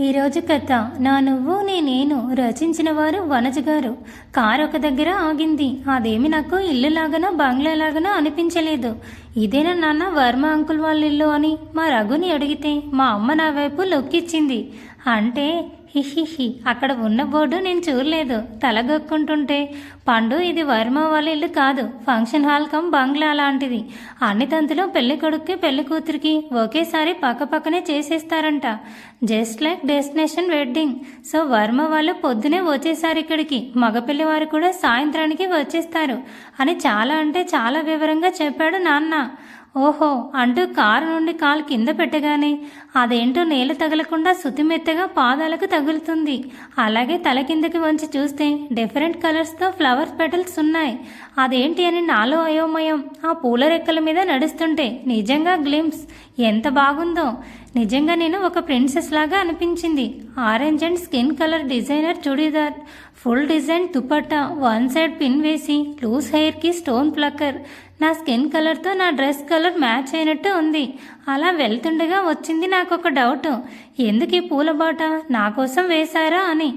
ఈరోజు కథ నా నువ్వు నేను రచించిన వారు వనజ గారు. కారు ఒక దగ్గర ఆగింది. అదేమి నాకు ఇల్లు లాగానో బంగ్లా లాగానో అనిపించలేదు. ఇదేనా నాన్న వర్మ అంకుల్ వాళ్ళ ఇల్లు అని మా రఘుని అడిగితే మా అమ్మ నా వైపు లొక్కిచ్చింది. అంటే హిహిహి అక్కడ ఉన్న బోర్డు నేను చూడలేదు. తలగొక్కుంటుంటే పండు ఇది వర్మ వాళ్ళ ఇల్లు కాదు, ఫంక్షన్ హాల్ కమ్ బంగ్లా లాంటిది. అన్ని తంతులు పెళ్లి కొడుక్కి పెళ్లి కూతురికి ఒకేసారి పక్కపక్కనే చేసేస్తారంట. Just like destination wedding. So Varma వాళ్ళు పొద్దునే వచ్చేసారు ఇక్కడికి, మగపిల్లి వారు కూడా సాయంత్రానికి వచ్చేస్తారు అని చాలా అంటే చాలా వివరంగా చెప్పాడు నాన్న. ఓహో అంటూ కారు నుండి కాలు కింద పెట్టగానే అదేంటో నేల తగలకుండా శుతిమెత్తగా పాదాలకు తగులుతుంది. అలాగే తల కిందకి వంచి చూస్తే డిఫరెంట్ కలర్స్తో ఫ్లవర్ పెటల్స్ ఉన్నాయి. అదేంటి అని నాలో అయోమయం. ఆ పూల రెక్కల మీద నడుస్తుంటే నిజంగా గ్లిమ్స్ ఎంత బాగుందో. నిజంగా నేను ఒక ప్రిన్సెస్ లాగా అనిపించింది. Orange and skin colour designer churidar, full design dupatta, one side pin వేసి, లూజ్ హెయిర్కి స్టోన్ ప్లక్కర్. నా స్కిన్ కలర్తో నా డ్రెస్ కలర్ మ్యాచ్ అయినట్టు ఉంది. అలా వెళ్తుండగా వచ్చింది నాకు ఒక డౌట్. ఎందుకు ఈ పూల బాట నా కోసం వేశారా అని.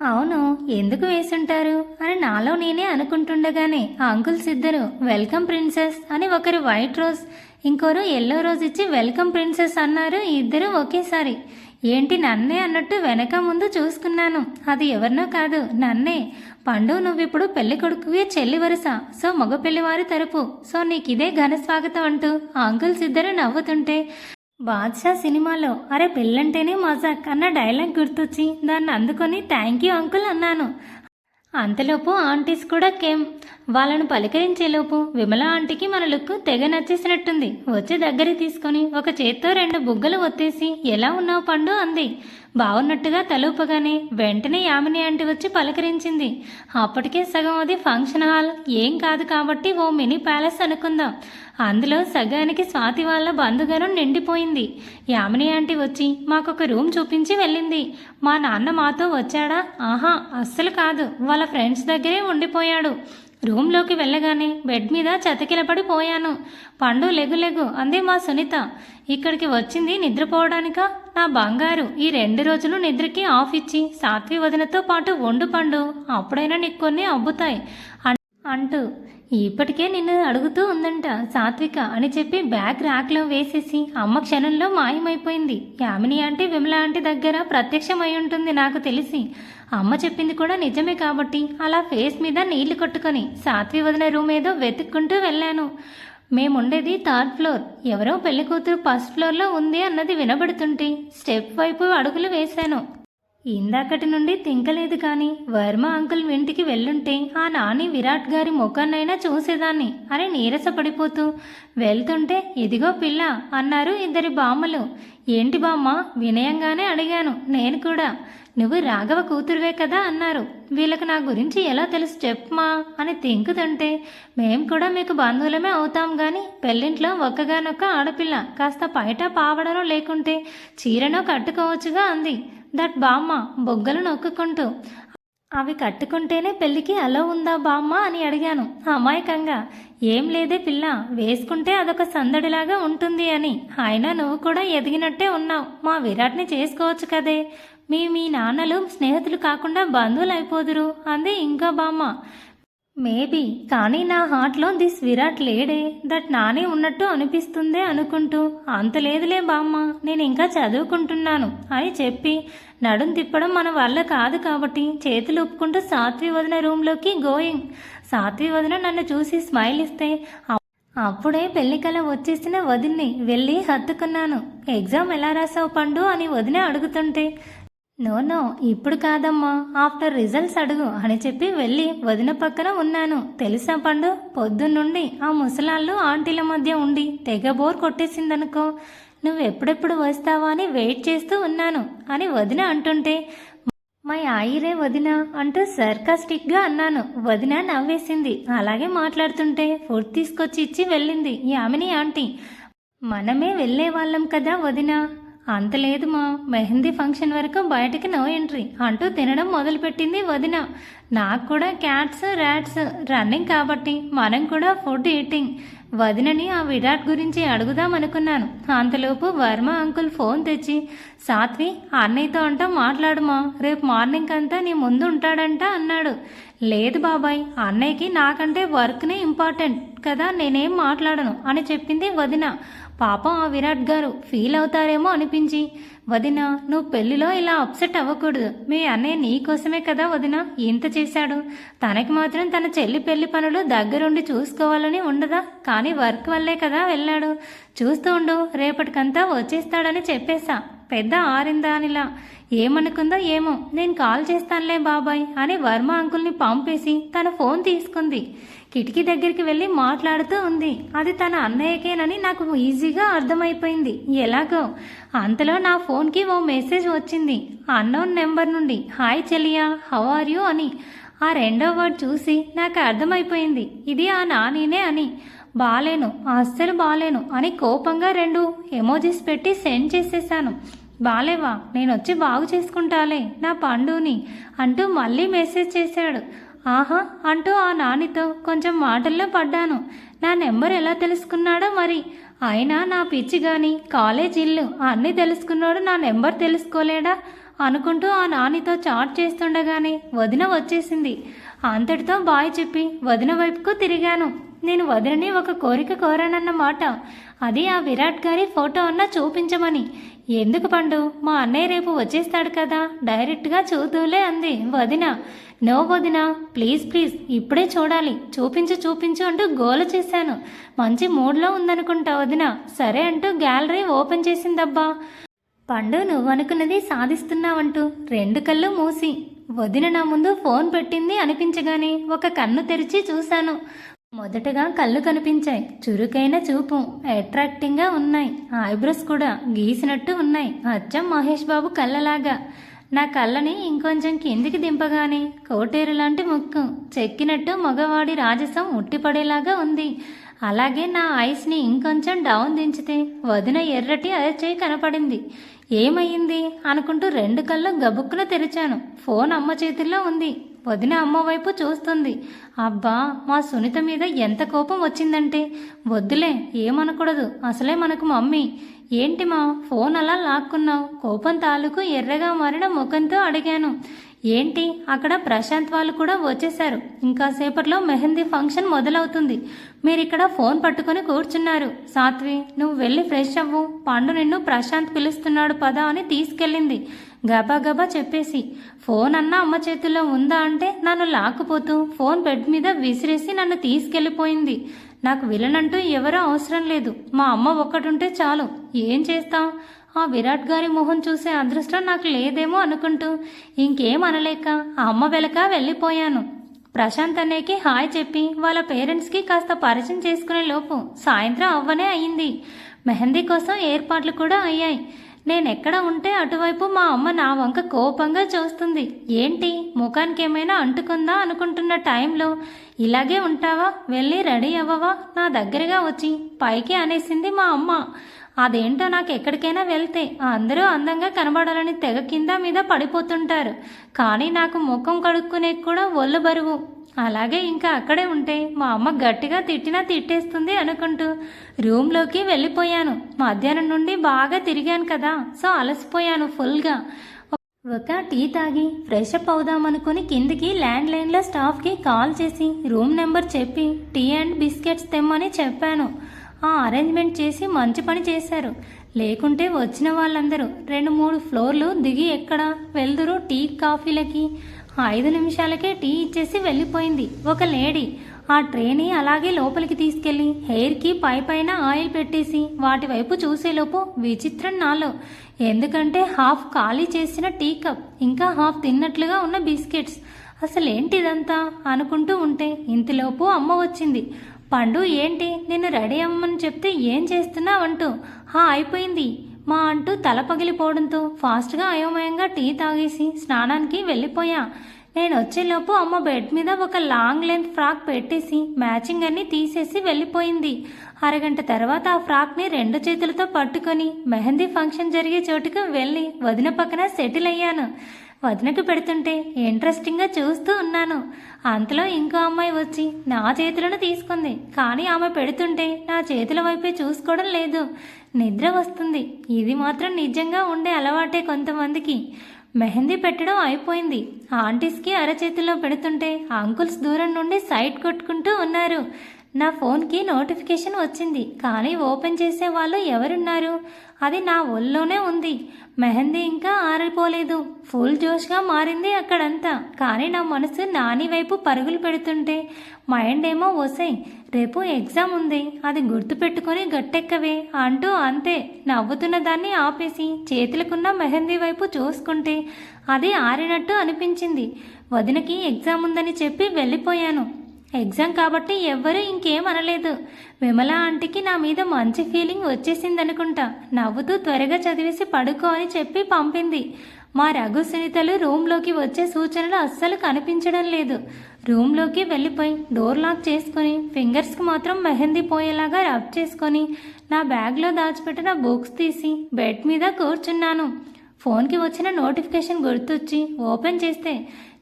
అవును, ఎందుకు వేసుంటారు అని నాలో నేనే అనుకుంటుండగానే ఆ అంకుల్స్ ఇద్దరు వెల్కమ్ ప్రిన్సెస్ అని ఒకరు వైట్ రోజ్ ఇంకోరు ఎల్లో రోజ్ ఇచ్చి వెల్కమ్ ప్రిన్సెస్ అన్నారు. ఇద్దరు ఒకేసారి. ఏంటి నన్నే అన్నట్టు వెనక ముందు చూసుకున్నాను. అది ఎవరినో కాదు, నన్నే. పండు నువ్విప్పుడు పెళ్లి కొడుకువి చెల్లి వరుస, సో మగ పెళ్లివారి తరపు, సో నీకిదే ఘన స్వాగతం అంటూ ఆ అంకుల్స్ ఇద్దరు నవ్వుతుంటే బాద్షా సినిమాలో అరే పెళ్ళంటేనే మజాక్ అన్న డైలాగ్ గుర్తొచ్చి దాన్ని అందుకొని థ్యాంక్ యూ అంకుల్ అన్నాను. అంతలోపు ఆంటీస్ కూడా కేమ్. వాళ్ళను పలకరించేలోపు విమల ఆంటీకి మన లుక్ తెగ నచ్చేసినట్టుంది. వచ్చి దగ్గర తీసుకొని ఒక చేత్తో 2 బుగ్గలు ఒత్తేసి ఎలా ఉన్నావు పండు అంది. బాగున్నట్టుగా తలూపగానే వెంటనే యామిని ఆంటీ వచ్చి పలకరించింది. అప్పటికే సగం అది ఫంక్షన్ హాల్ ఏం కాదు కాబట్టి ఓ మినీ ప్యాలెస్ అనుకుందాం. అందులో సగానికి స్వాతి వాళ్ళ బంధుగణం నిండిపోయింది. యామిని ఆంటీ వచ్చి మాకొక రూమ్ చూపించి వెళ్ళింది. మా నాన్న మాతో వచ్చాడా? ఆహా అస్సలు కాదు, వాళ్ళ ఫ్రెండ్స్ దగ్గరే ఉండిపోయాడు. రూమ్లోకి వెళ్ళగానే బెడ్ మీద చతికిలపడిపోయాను. పండు లెగు లెగు అంది మా సునీత. ఇక్కడికి వచ్చింది నిద్రపోవడానికా? నా బంగారు, ఈ 2 రోజులు నిద్రకి ఆఫ్ ఇచ్చి సాత్వి వదినతో పాటు వండు పండు, అప్పుడైనా నీకు కొన్ని అబ్బుతాయి అంటూ ఇప్పటికే నిన్ను అడుగుతూ ఉందంట సాత్విక అని చెప్పి బ్యాగ్ ర్యాక్లో వేసేసి అమ్మ క్షణంలో మాయమైపోయింది. యామిని ఆంటీ విమల ఆంటీ దగ్గర ప్రత్యక్షమై ఉంటుంది నాకు తెలిసి. అమ్మ చెప్పింది కూడా నిజమే కాబట్టి అలా ఫేస్ మీద నీళ్లు కొట్టుకొని సాత్వి వదిన రూమ్ ఏదో వెతుక్కుంటూ వెళ్ళాను. మేముండేది 3rd ఫ్లోర్. ఎవరో పెళ్లి కూతురు 1st ఫ్లోర్లో ఉంది అన్నది వినబడుతుంటే స్టెప్ వైపు అడుగులు వేశాను. ఇందాకటి నుండి తింకలేదు కానీ వర్మ అంకుల్ ఇంటికి వెళ్ళుంటే ఆ నాని విరాట్ గారి ముఖాన్నైనా చూసేదాన్ని అని నీరసపడిపోతూ వెళ్తుంటే ఇదిగో పిల్ల అన్నారు 2 బామ్మలు. ఏంటి బామ్మ వినయంగానే అడిగాను నేను కూడా. నువ్వు రాఘవ కూతురువే కదా అన్నారు. వీళ్ళకి నా గురించి ఎలా తెలుసు చెప్పమా అని తింకుతుంటే మేం కూడా మీకు బంధువులమే అవుతాం గాని పెళ్ళింట్లో ఒక్కగానొక్క ఆడపిల్ల, కాస్త పైట పావడనో లేకుంటే చీరనో కట్టుకోవచ్చుగా అంది దట్ బామ్మ బొగ్గలు నొక్కుంటూ. అవి కట్టుకుంటేనే పెళ్ళికి అలో ఉందా బామ్మ అని అడిగాను అమాయకంగా. ఏం లేదే పిల్ల, వేసుకుంటే అదొక సందడిలాగా ఉంటుంది అని. అయినా నువ్వు కూడా ఎదిగినట్టే ఉన్నావు. మా విరాట్ని చేసుకోవచ్చు కదే. మీ నాన్నలు స్నేహితులు కాకుండా బంధువులు అయిపోదురు అంది ఇంకా బామ్మ. మేబీ, కానీ నా హార్ట్లో దిస్ విరాట్ లేడే, దట్ నానే ఉన్నట్టు అనిపిస్తుందే అనుకుంటూ అంత లేదులే బామ్మ, నేను ఇంకా చదువుకుంటున్నాను అని చెప్పి నడుం తిప్పడం మన వల్ల కాదు కాబట్టి చేతులు ఒప్పుకుంటూ సాత్వి వదిన రూమ్లోకి గోయింగ్. సాత్వి వదిన నన్ను చూసి స్మైల్ ఇస్తే అప్పుడే పెళ్లి కల వచ్చేసిన వదిన్ని వెళ్ళి హత్తుకున్నాను. ఎగ్జామ్ ఎలా రాసావు పండు అని వదిన అడుగుతుంటే నో ఇప్పుడు కాదమ్మా, ఆఫ్టర్ రిజల్ట్స్ అడుగు అని చెప్పి వెళ్ళి వదిన పక్కన ఉన్నాను. తెలుసా పండు, పొద్దున్నుండి ఆ ముసలాళ్ళు ఆంటీల మధ్య ఉండి తెగ బోర్ కొట్టేసిందనుకో. నువ్వు ఎప్పుడెప్పుడు వస్తావా అని వెయిట్ చేస్తూ ఉన్నాను అని వదిన అంటుంటే మై ఆయిరే వదిన అంటూ సర్కాస్టిక్గా అన్నాను. వదిన నవ్వేసింది. అలాగే మాట్లాడుతుంటే ఫుడ్ తీసుకొచ్చి ఇచ్చి వెళ్ళింది యామిని ఆంటీ. మనమే వెళ్ళే వాళ్ళం కదా వదిన. అంత లేదు మా, మెహందీ ఫంక్షన్ వరకు బయటికి నో ఎంట్రీ అంటూ తినడం మొదలుపెట్టింది వదిన. నాకు కూడా క్యాట్స్ ర్యాట్స్ రన్నింగ్ కాబట్టి మనం కూడా ఫుడ్ ఈటింగ్. వదినని ఆ విరాట్ గురించి అడుగుదాం అనుకున్నాను. అంతలోపు వర్మ అంకుల్ ఫోన్ తెచ్చి, సాత్వి అన్నయ్యతో అంట మాట్లాడుమా, రేపు మార్నింగ్ అంతా నీ ముందు ఉంటాడంట అన్నాడు. లేదు బాబాయ్, అన్నయ్యకి నాకంటే వర్క్నే ఇంపార్టెంట్ కదా, నేనేం మాట్లాడను అని చెప్పింది వదిన. పాపం ఆ విరాట్ గారు ఫీల్ అవుతారేమో అనిపించి, వదిన నువ్వు పెళ్లిలో ఇలా అప్సెట్ అవ్వకూడదు, మీ అన్నయ్య నీకోసమే కదా వదిన ఇంత చేశాడు, తనకి మాత్రం తన చెల్లి పెళ్లి పనులు దగ్గరుండి చూసుకోవాలని ఉండదా, కానీ వర్క్ వల్లే కదా వెళ్ళాడు, చూస్తూ ఉండు రేపటికంతా వచ్చేస్తాడని చెప్పేశా. పెద్ద ఆరిందానిలా ఏమనుకుందో ఏమో, నేను కాల్ చేస్తానులే బాబాయ్ అని వర్మ అంకుల్ని పంపేసి తన ఫోన్ తీసుకుంది. కిటికీ దగ్గరికి వెళ్ళి మాట్లాడుతూ ఉంది. అది తన అన్నయ్యకేనని నాకు ఈజీగా అర్థమైపోయింది ఎలాగో. అంతలో నా ఫోన్కి ఓ మెసేజ్ వచ్చింది అన్నోన్ నెంబర్ నుండి. Hi Cheliya, how are you అని. ఆ రెండో వర్డ్ చూసి నాకు అర్థమైపోయింది ఇది ఆ నానినే అని. బాలేను, అస్సలు బాలేను అని కోపంగా 2 ఎమోజీస్ పెట్టి సెండ్ చేసేసాను. బాలేవా, నేనొచ్చి బాగు చేసుకుంటాలే నా పండుని అంటూ మళ్ళీ మెసేజ్ చేశాడు. ఆహా అంటూ ఆ నానితో కొంచెం మాటల్లో పడ్డాను. నా నెంబర్ ఎలా తెలుసుకున్నాడో మరి. అయినా నా పిచ్చి గాని కాలేజ్ ఇల్లు అన్నీ తెలుసుకున్నాడు, నా నెంబర్ తెలుసుకోలేడా అనుకుంటూ ఆ నానితో చాట్ చేస్తుండగానే వదిన వచ్చేసింది. అంతటితో బాయ్ చెప్పి వదిన వైపుకు తిరిగాను. నేను వదినని ఒక కోరిక కోరానన్నమాట. అది ఆ విరాట్ గారి ఫోటో అన్నా చూపించమని. ఎందుకు పండు, మా అన్నయ్య రేపు వచ్చేస్తాడు కదా, డైరెక్ట్గా చూద్దులే అంది వదిన. నో వదిన, ప్లీజ్ ప్లీజ్ ఇప్పుడే చూడాలి, చూపించు అంటూ గోల చేశాను. మంచి మూడ్లో ఉందనుకుంటా వదిన. సరే అంటూ గ్యాలరీ ఓపెన్ చేసిందబ్బా. పండు నువ్వనుకున్నది సాధిస్తున్నావంటూ 2 కళ్ళు మూసి వదిన నా ముందు ఫోన్ పెట్టింది అనిపించగానే ఒక కన్ను తెరిచి చూశాను. మొదటగా కళ్ళు కనిపించాయి. చురుకైన చూపు, అట్రాక్టింగ్గా ఉన్నాయి. ఐబ్రోస్ కూడా గీసినట్టు ఉన్నాయి, అచ్చం మహేష్ బాబు కళ్ళలాగా. నా కళ్ళని ఇంకొంచెం కిందికి దింపగానే కోటేరు లాంటి ముక్కు, చెక్కినట్టు మగవాడి రాజసం ఉట్టిపడేలాగా ఉంది. అలాగే నా ఐస్ని ఇంకొంచెం డౌన్ దించితే వదిన ఎర్రటి అరచేయి కనపడింది. ఏమయ్యింది అనుకుంటూ 2 కళ్ళు గబుక్కున తెరిచాను. ఫోన్ అమ్మ చేతుల్లో ఉంది. వదిన అమ్మ వైపు చూస్తుంది. అబ్బా, మా సునీత మీద ఎంత కోపం వచ్చిందంటే, వద్దులే ఏమనకూడదు, అసలే మనకు మమ్మీ. ఏంటి మా ఫోన్ అలా లాక్కున్నావు? కోపం తాలూకు ఎర్రగా మారిన ముఖంతో అడిగాను. ఏంటి, అక్కడ ప్రశాంత్ వాళ్ళు కూడా వచ్చేశారు. ఇంకా సేపట్లో మెహందీ ఫంక్షన్ మొదలవుతుంది. మీరిక్కడ ఫోన్ పట్టుకొని కూర్చున్నారు. సాత్వి నువ్వు వెళ్ళి ఫ్రెష్ అవ్వు, పండు నిన్ను ప్రశాంత్ పిలుస్తున్నాడు పదా అని తీసుకెళ్ళింది గబా గబా చెప్పేసి. ఫోన్ అన్నా అమ్మ చేతుల్లో ఉందా అంటే నన్ను లాక్కుపోతూ ఫోన్ బెడ్ మీద విసిరేసి నన్ను తీసుకెళ్ళిపోయింది. నాకు విలనంటూ ఎవరూ అవసరం లేదు, మా అమ్మ ఒక్కటుంటే చాలు. ఏం చేస్తాం, ఆ విరాట్ గారి మొహం చూసే అదృష్టం నాకు లేదేమో అనుకుంటూ ఇంకేం అనలేక అమ్మ వెలక వెళ్ళిపోయాను. ప్రశాంత్ అన్నయ్యకి హాయ్ చెప్పి వాళ్ళ పేరెంట్స్కి కాస్త పరిచయం చేసుకునే లోపు సాయంత్రం అవ్వనే అయ్యింది. మెహందీ కోసం ఏర్పాట్లు కూడా అయ్యాయి. నేనెక్కడ ఉంటే అటువైపు మా అమ్మ నా వంక కోపంగా చూస్తుంది. ఏంటి, ముఖానికి ఏమైనా అంటుకుందా అనుకుంటున్న టైంలో ఇలాగే ఉంటావా, వెళ్ళి రెడీ అవ్వవా నా దగ్గరగా వచ్చి పైకి అనేసింది మా అమ్మ. అదేంటో నాకు ఎక్కడికైనా వెళ్తే అందరూ అందంగా కనబడాలని తెగ కింద మీద పడిపోతుంటారు, కానీ నాకు ముఖం కడుక్కునే కూడా ఒళ్ళు బరువు. అలాగే ఇంకా అక్కడే ఉంటే మా అమ్మ గట్టిగా తిట్టినా తిట్టేస్తుంది అనుకుంటూ రూమ్లోకి వెళ్ళిపోయాను. మధ్యాహ్నం నుండి బాగా తిరిగాను కదా, సో అలసిపోయాను ఫుల్గా. ఒక టీ తాగి ఫ్రెష్ అప్ అవుదామనుకుని కిందికి ల్యాండ్ లైన్లో స్టాఫ్కి కాల్ చేసి రూమ్ నెంబర్ చెప్పి టీ అండ్ బిస్కెట్స్ తెమ్మని చెప్పాను. ఆ అరేంజ్మెంట్ చేసి మంచి పని చేశారు. లేకుంటే వచ్చిన వాళ్ళందరూ 2-3 ఫ్లోర్లు దిగి ఎక్కడ వెళ్దురు టీ కాఫీలకి. 5 నిమిషాలకే టీ ఇచ్చేసి వెళ్ళిపోయింది ఒక లేడీ. ఆ ట్రేని అలాగే లోపలికి తీసుకెళ్లి హెయిర్కి పైన ఆయిల్ పెట్టేసి వాటి వైపు చూసేలోపు విచిత్రం నాలో. ఎందుకంటే హాఫ్ ఖాళీ చేసిన టీ కప్, ఇంకా హాఫ్ తిన్నట్లుగా ఉన్న బిస్కెట్స్. అసలేంటిదంతా అనుకుంటూ ఉంటే ఇంతలోపు అమ్మ వచ్చింది. పండు ఏంటి, నిన్ను రెడీ అవ్వమని చెప్తే ఏం చేస్తున్నావంటూ. అయిపోయింది మా అంటూ తల పగిలిపోవడంతో ఫాస్ట్గా అయోమయంగా టీ తాగేసి స్నానానికి వెళ్ళిపోయా. నేను వచ్చేలోపు అమ్మ బెడ్ మీద ఒక లాంగ్ లెంత్ ఫ్రాక్ పెట్టేసి మ్యాచింగ్ అన్ని తీసేసి వెళ్ళిపోయింది. అరగంట తర్వాత ఆ ఫ్రాక్ని 2 చేతులతో పట్టుకొని మెహందీ ఫంక్షన్ జరిగే చోటుకు వెళ్ళి వదిన పక్కన సెటిల్ అయ్యాను. వదినకు పెడుతుంటే ఇంట్రెస్టింగ్గా చూస్తూ ఉన్నాను. అంతలో ఇంకో అమ్మాయి వచ్చి నా చేతులను తీసుకుంది. కానీ ఆమె పెడుతుంటే నా చేతుల వైపే చూసుకోవడం లేదు. నిద్ర వస్తుంది. ఇది మాత్రం నిజంగా ఉండే అలవాటే కొంతమందికి. మెహందీ పెట్టడం అయిపోయింది. ఆంటీస్కి అరచేతిలో పెడుతుంటే అంకుల్స్ దూరం నుండి సైట్ కొట్టుకుంటూ ఉన్నారు. నా ఫోన్కి నోటిఫికేషన్ వచ్చింది. కానీ ఓపెన్ చేసే వాళ్ళు ఎవరున్నారు? అది నా ఒళ్ళోనే ఉంది. మెహందీ ఇంకా ఆరిపోలేదు. ఫుల్ జోష్గా మారింది అక్కడంతా. కానీ నా మనసు నాని వైపు పరుగులు పెడుతుంటే మైండ్ ఏమో వసాయి, రేపు ఎగ్జామ్ ఉంది, అది గుర్తుపెట్టుకొని గట్టెక్కవే అంటూ అంతే నవ్వుతున్న దాన్ని ఆపేసి చేతులకున్న మెహందీ వైపు చూసుకుంటే అది ఆరినట్టు అనిపించింది. వదినకి ఎగ్జామ్ ఉందని చెప్పి వెళ్ళిపోయాను. ఎగ్జామ్ కాబట్టి ఎవ్వరూ ఇంకేం అనలేదు. విమల ఆంటీకి నా మీద మంచి ఫీలింగ్ వచ్చేసిందనుకుంటా. నవ్వుతూ త్వరగా చదివేసి పడుకో అని చెప్పి పంపింది. మా రఘు సునీతలు రూమ్లోకి వచ్చే సూచనలు అస్సలు కనిపించడం లేదు. రూమ్లోకి వెళ్ళిపోయి డోర్ లాక్ చేసుకొని ఫింగర్స్కి మాత్రం మెహందీ పోయేలాగా రబ్ చేసుకొని నా బ్యాగ్లో దాచిపెట్టిన బుక్స్ తీసి బెడ్ మీద కూర్చున్నాను. ఫోన్కి వచ్చిన నోటిఫికేషన్ గుర్తొచ్చి ఓపెన్ చేస్తే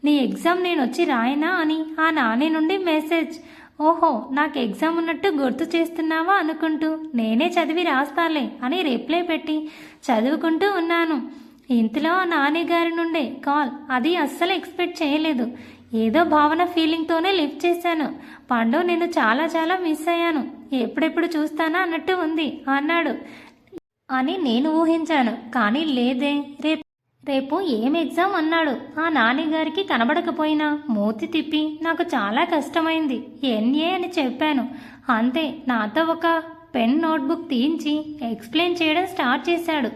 నీ ఎగ్జామ్ నేను వచ్చి రాయనా అని ఆ నాని నుండి మెసేజ్. ఓహో, నాకు ఎగ్జామ్ ఉన్నట్టు గుర్తు చేస్తున్నావా అనుకుంటూ నేనే చదివి రాస్తాలే అని రిప్లై పెట్టి చదువుకుంటూ ఉన్నాను. ఇంతలో ఆ నాని గారి నుండే కాల్. అది అస్సలు ఎక్స్పెక్ట్ చేయలేదు. ఏదో భావన ఫీలింగ్తోనే లిఫ్ట్ చేశాను. పండు, నేను చాలా చాలా మిస్ అయ్యాను, ఎప్పుడెప్పుడు చూస్తానా అన్నట్టు ఉంది అన్నాడు అని నేను ఊహించాను. కానీ లేదే. రేపు ఏం ఎగ్జామ్ అన్నాడు. ఆ నాన్నగారికి కనబడకపోయినా మూతి తిప్పి నాకు చాలా కష్టమైంది. ఎన్ఏ అని చెప్పాను. అంతే, నాతో ఒక పెన్ నోట్బుక్ తీయించి ఎక్స్ప్లెయిన్ చేయడం స్టార్ట్ చేశాడు.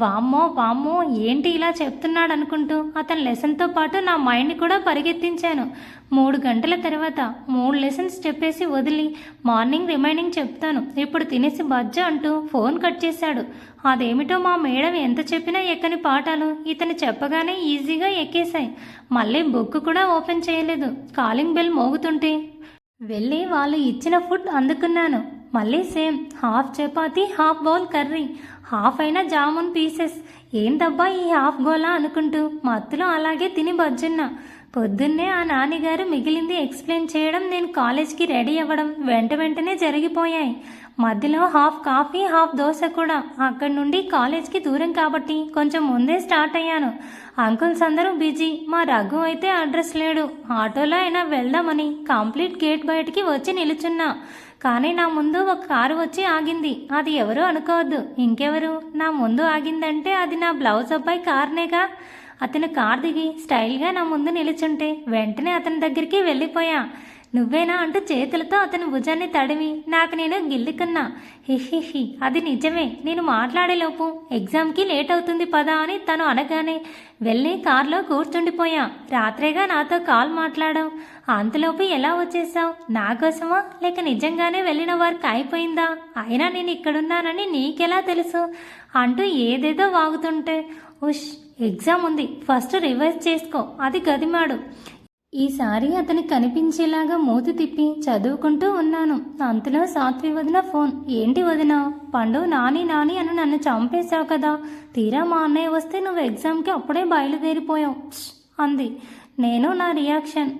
వామ్మో వామ్మో, ఏంటి ఇలా చెప్తున్నాడు అనుకుంటూ అతని లెసన్తో పాటు నా మైండ్ని కూడా పరిగెత్తించాను. 3 గంటల తర్వాత 3 లెసన్స్ చెప్పేసి వదిలి మార్నింగ్ రిమైనింగ్ చెప్తాను, ఇప్పుడు తినేసి బజ్జ అంటూ ఫోన్ కట్ చేశాడు. అదేమిటో మా మేడం ఎంత చెప్పినా ఎక్కని పాఠాలు ఇతను చెప్పగానే ఈజీగా ఎక్కేశాయి. మళ్ళీ బుక్ కూడా ఓపెన్ చేయలేదు. కాలింగ్ బెల్ మోగుతుంటే వెళ్ళి వాళ్ళు ఇచ్చిన ఫుడ్ అందుకున్నాను. మళ్ళీ same, half chapati, half bowl curry, half అయిన జామున్ పీసెస్. ఏందబ్బా ఈ హాఫ్ గోలా అనుకుంటూ మత్తులో అలాగే తిని బజ్జున్నా. పొద్దున్నే ఆ నాన్నగారు మిగిలింది ఎక్స్ప్లెయిన్ చేయడం, నేను కాలేజ్కి రెడీ అవ్వడం వెంటనే జరిగిపోయాయి. మధ్యలో హాఫ్ కాఫీ, హాఫ్ దోశ కూడా. అక్కడి నుండి కాలేజ్కి దూరం కాబట్టి కొంచెం ముందే స్టార్ట్ అయ్యాను. అంకుల్స్ అందరూ బిజీ. మా రఘు అయితే అడ్రస్ లేడు. ఆటోలో అయినా వెళ్దామని కంప్లీట్ గేట్ బయటికి వచ్చి నిలుచున్నా. కానీ నా ముందు ఒక కారు వచ్చి ఆగింది. అది ఎవరు అనుకోవద్దు, ఇంకెవరు. నా ముందు ఆగిందంటే అది నా బ్లౌజ్ అబ్బాయి కార్నేగా. అతను కార్ దిగి స్టైల్గా నా ముందు నిలుచుంటే వెంటనే అతని దగ్గరికి వెళ్ళిపోయా. నువ్వేనా అంటూ చేతులతో అతని భుజాన్ని తడివి నాకు నేను గిల్లుకున్నా. హిహిహి, అది నిజమే. నేను మాట్లాడేలోపు ఎగ్జామ్కి లేట్ అవుతుంది పదా అని తను అనగానే వెళ్ళి కార్లో కూర్చుండిపోయా. రాత్రేగా నాతో కాల్ మాట్లాడావు. అంతలోపు ఎలా వచ్చేసావు? నా కోసమా లేక నిజంగానే వెళ్ళిన వర్క్ అయిపోయిందా? అయినా నేను ఇక్కడున్నానని నీకెలా తెలుసు అంటూ ఏదేదో వాగుతుంటే, ఉష్, ఎగ్జామ్ ఉంది, ఫస్ట్ రివైజ్ చేసుకో, అది గదిమాడు. ఈసారి అతనికి కనిపించేలాగా మూతి తిప్పి చదువుకుంటూ ఉన్నాను. అంతలో సాత్వి వదిన ఫోన్. ఏంటి వదిన? పండు, నాని నాని అని నన్ను చంపేశావు కదా. తీరా మా అన్నయ్య వస్తే నువ్వు ఎగ్జామ్కి అప్పుడే బయలుదేరిపోయావు అంది. నేను నా reaction.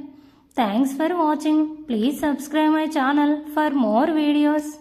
Thanks for watching. Please subscribe my channel for more videos.